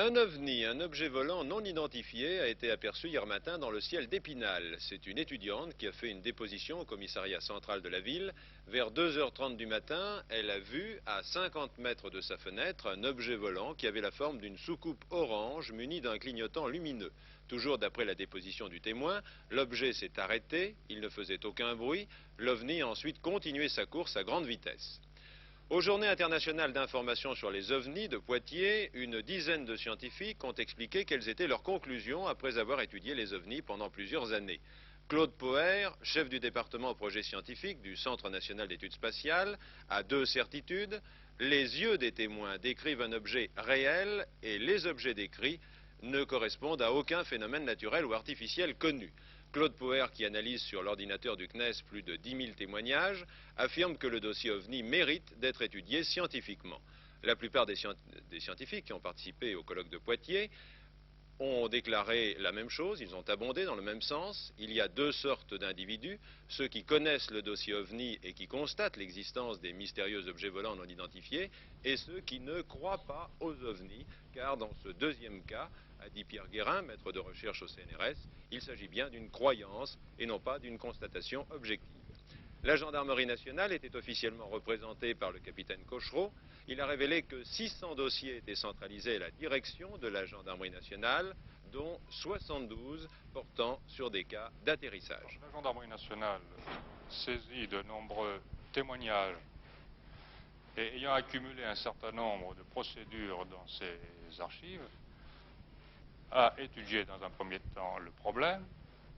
Un ovni, un objet volant non identifié, a été aperçu hier matin dans le ciel d'Épinal. C'est une étudiante qui a fait une déposition au commissariat central de la ville. Vers 2h30 du matin, elle a vu, à 50 mètres de sa fenêtre, un objet volant qui avait la forme d'une soucoupe orange munie d'un clignotant lumineux. Toujours d'après la déposition du témoin, l'objet s'est arrêté, il ne faisait aucun bruit. L'ovni a ensuite continué sa course à grande vitesse. Aux Journées internationales d'information sur les ovnis de Poitiers, une dizaine de scientifiques ont expliqué quelles étaient leurs conclusions après avoir étudié les ovnis pendant plusieurs années. Claude Poher, chef du département projet scientifique du Centre national d'études spatiales, a deux certitudes. Les yeux des témoins décrivent un objet réel et les objets décrits ne correspondent à aucun phénomène naturel ou artificiel connu. Claude Poher, qui analyse sur l'ordinateur du CNES plus de 10 000 témoignages, affirme que le dossier OVNI mérite d'être étudié scientifiquement. La plupart des scientifiques qui ont participé au colloque de Poitiers ont déclaré la même chose, ils ont abondé dans le même sens. Il y a deux sortes d'individus, ceux qui connaissent le dossier OVNI et qui constatent l'existence des mystérieux objets volants non identifiés, et ceux qui ne croient pas aux OVNI, car dans ce deuxième cas, a dit Pierre Guérin, maître de recherche au CNRS, il s'agit bien d'une croyance et non pas d'une constatation objective. La gendarmerie nationale était officiellement représentée par le capitaine Cochereau. Il a révélé que 600 dossiers étaient centralisés à la direction de la gendarmerie nationale, dont 72 portant sur des cas d'atterrissage. La gendarmerie nationale saisit de nombreux témoignages et ayant accumulé un certain nombre de procédures dans ses archives, a étudié dans un premier temps le problème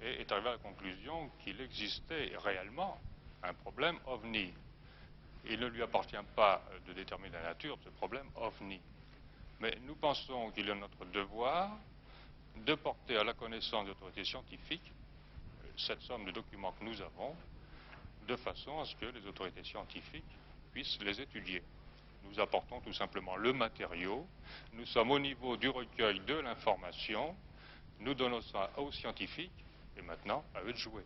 et est arrivé à la conclusion qu'il existait réellement un problème OVNI. Il ne lui appartient pas de déterminer la nature de ce problème OVNI. Mais nous pensons qu'il est notre devoir de porter à la connaissance des autorités scientifiques cette somme de documents que nous avons, de façon à ce que les autorités scientifiques puissent les étudier. Nous apportons tout simplement le matériau, nous sommes au niveau du recueil de l'information, nous donnons ça aux scientifiques, et maintenant, à eux de jouer.